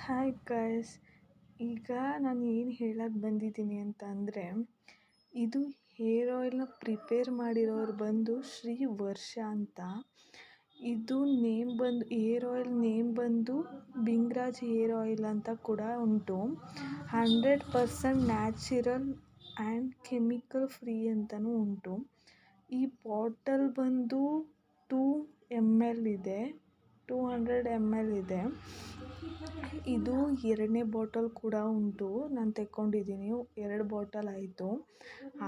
Hi guys. ಈಗ ನಾನು ಏನು ಹೇಳಕ್ಕೆ ಬಂದಿದ್ದೀನಿ ಅಂತ ಅಂದರೆ, ಇದು ಹೇರ್ ಆಯಿಲ್ನ ಪ್ರಿಪೇರ್ ಮಾಡಿರೋರು ಬಂದು ಶ್ರೀ ವರ್ಷ ಅಂತ. ಇದು ಹೇರ್ ಆಯಿಲ್ ನೇಮ್ ಬಂದು ಬಿಂಗ್ರಾಜ್ ಹೇರ್ ಆಯಿಲ್ ಅಂತ ಕೂಡ ಉಂಟು. 100% ನ್ಯಾಚುರಲ್ ಆ್ಯಂಡ್ ಕೆಮಿಕಲ್ ಫ್ರೀ ಅಂತಲೂ ಉಂಟು. ಈ ಬಾಟಲ್ ಬಂದು 200 ml ಇದೆ. 200 ml ಇದೆ. ಇದು 2ನೇ ಬಾಟಲ್ ಕೂಡ ಉಂಟು. ನಾನು ತೆಕ್ಕೊಂಡಿದ್ದೀನಿ, 2 ಬಾಟಲ್ ಆಯಿತು.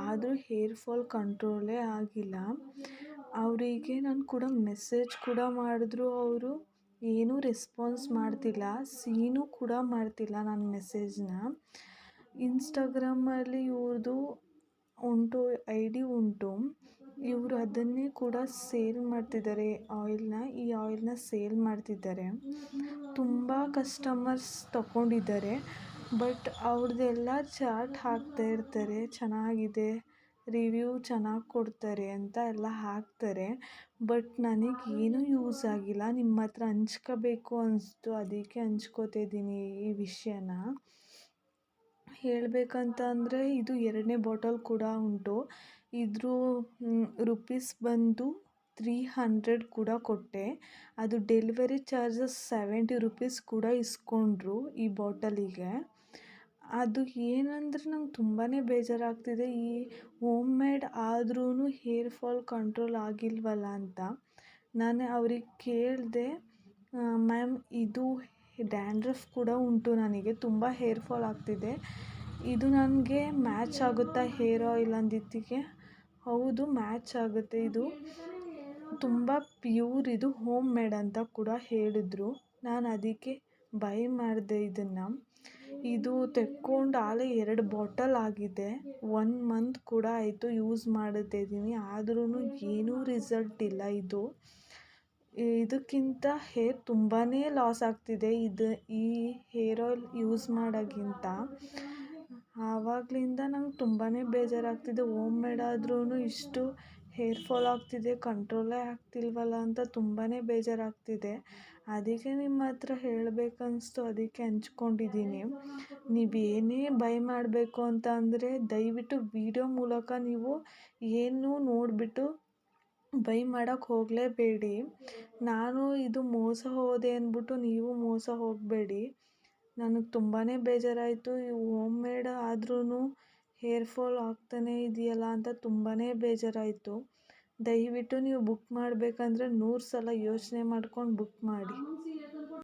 ಆದರೂ ಹೇರ್ ಫಾಲ್ ಕಂಟ್ರೋಲೇ ಆಗಿಲ್ಲ. ಅವರಿಗೆ ನಾನು ಕೂಡ ಮೆಸೇಜ್ ಕೂಡ ಮಾಡಿದ್ರು, ಅವರು ಏನೂ ರೆಸ್ಪಾನ್ಸ್ ಮಾಡ್ತಿಲ್ಲ, ಸೀನೂ ಕೂಡ ಮಾಡ್ತಿಲ್ಲ ನನ್ನ ಮೆಸೇಜ್ನ. ಇನ್ಸ್ಟಾಗ್ರಾಮಲ್ಲಿ ಇವ್ರದ್ದು ಉಂಟು, ID ಉಂಟು. ಇವರು ಅದನ್ನೇ ಕೂಡ ಸೇಲ್ ಮಾಡ್ತಿದ್ದಾರೆ, ಈ ಆಯಿಲ್ನ ಸೇಲ್ ಮಾಡ್ತಿದ್ದಾರೆ. ತುಂಬ ಕಸ್ಟಮರ್ಸ್ ತಗೊಂಡಿದ್ದಾರೆ. ಬಟ್ ಅವ್ರದ್ದೆಲ್ಲ ಚಾಟ್ ಹಾಕ್ತಾ ಇರ್ತಾರೆ, ಚೆನ್ನಾಗಿದೆ, ರಿವ್ಯೂ ಚೆನ್ನಾಗಿ ಕೊಡ್ತಾರೆ ಅಂತ ಎಲ್ಲ ಹಾಕ್ತಾರೆ. ಬಟ್ ನನಗೇನೂ ಯೂಸ್ ಆಗಿಲ್ಲ. ನಿಮ್ಮ ಹತ್ರ ಹಂಚ್ಕೋಬೇಕು ಅನಿಸ್ತು, ಅದಕ್ಕೆ ಹಂಚ್ಕೋತಿದ್ದೀನಿ ಈ ವಿಷಯನ. ಹೇಳಬೇಕಂತ ಅಂದರೆ ಇದು 2ನೇ ಬಾಟಲ್ ಕೂಡ ಉಂಟು. ಇದ್ರ ರುಪೀಸ್ ಬಂದು 300 ಕೂಡ ಕೊಟ್ಟೆ. ಅದು ಡೆಲಿವರಿ ಚಾರ್ಜಸ್ 70 ರೂಪೀಸ್ ಕೂಡ ಇಸ್ಕೊಂಡ್ರು ಈ ಬಾಟಲಿಗೆ. ಅದು ಏನಂದರೆ ನಂಗೆ ತುಂಬಾ ಬೇಜಾರಾಗ್ತಿದೆ. ಈ ಹೋಮ್ ಮೇಡ್ ಆದ್ರೂ ಹೇರ್ ಫಾಲ್ ಕಂಟ್ರೋಲ್ ಆಗಿಲ್ವಲ್ಲ ಅಂತ. ನಾನು ಅವ್ರಿಗೆ ಕೇಳಿದೆ, ಮ್ಯಾಮ್ ಇದು ಡ್ಯಾಂಡ್ರಫ್ ಕೂಡ ಉಂಟು, ನನಗೆ ತುಂಬ ಹೇರ್ ಫಾಲ್ ಆಗ್ತಿದೆ, ಇದು ನನಗೆ ಮ್ಯಾಚ್ ಆಗುತ್ತಾ ಹೇರ್ ಆಯಿಲ್ ಅಂದಿದ್ದಕ್ಕೆ, ಹೌದು ಮ್ಯಾಚ್ ಆಗುತ್ತೆ, ಇದು ತುಂಬ ಪ್ಯೂರ್, ಇದು ಹೋಮ್ ಮೇಡ್ ಅಂತ ಕೂಡ ಹೇಳಿದ್ರು. ನಾನು ಅದಕ್ಕೆ ಬೈ ಮಾಡಿದೆ ಇದನ್ನು. ಇದು ತೆಕ್ಕೊಂಡು ಆಗಲೇ 2 ಬಾಟಲ್ ಆಗಿದೆ. 1 ಮಂತ್ ಕೂಡ ಆಯಿತು ಯೂಸ್ ಮಾಡ್ತಿದ್ದೀನಿ, ಆದ್ರೂ ಏನೂ ರಿಸಲ್ಟ್ ಇಲ್ಲ. ಇದಕ್ಕಿಂತ ಹೇರ್ ತುಂಬಾ ಲಾಸ್ ಆಗ್ತಿದೆ ಈ ಹೇರ್ ಆಯಿಲ್ ಯೂಸ್ ಮಾಡೋಕ್ಕಿಂತ. ಆವಾಗಲಿಂದ ನಂಗೆ ತುಂಬಾ ಬೇಜಾರಾಗ್ತಿದೆ. ಹೋಮ್ ಮೇಡ್ ಆದ್ರೂ ಇಷ್ಟು ಹೇರ್ ಫಾಲ್ ಆಗ್ತಿದೆ, ಕಂಟ್ರೋಲೇ ಆಗ್ತಿಲ್ವಲ್ಲ ಅಂತ ತುಂಬಾ ಬೇಜಾರಾಗ್ತಿದೆ. ಅದಕ್ಕೆ ನಿಮ್ಮ ಹತ್ರ ಹೇಳಬೇಕನ್ನಿಸ್ತು, ಅದಕ್ಕೆ ಹಂಚ್ಕೊಂಡಿದ್ದೀನಿ. ನೀವೇನೇ ಬೈ ಮಾಡಬೇಕು ಅಂತ ಅಂದರೆ ದಯವಿಟ್ಟು ವಿಡಿಯೋ ಮೂಲಕ ನೀವು ಏನು ನೋಡಿಬಿಟ್ಟು ಬೈ ಮಾಡೋಕ್ಕೆ ಹೋಗಲೇಬೇಡಿ. ನಾನು ಇದು ಮೋಸ ಹೋದೆ ಅಂದ್ಬಿಟ್ಟು ನೀವು ಮೋಸ ಹೋಗಬೇಡಿ. ನನಗೆ ತುಂಬಾ ಬೇಜಾರಾಯಿತು. ಹೋಮ್ ಮೇಡ್ ಆದ್ರೂ ಹೇರ್ ಫಾಲ್ ಆಗ್ತಾನೇ ಇದೆಯಲ್ಲ ಅಂತ ತುಂಬಾ ಬೇಜಾರಾಯಿತು. ದಯವಿಟ್ಟು ನೀವು ಬುಕ್ ಮಾಡಬೇಕಂದ್ರೆ 100 ಸಲ ಯೋಚನೆ ಮಾಡ್ಕೊಂಡು ಬುಕ್ ಮಾಡಿ.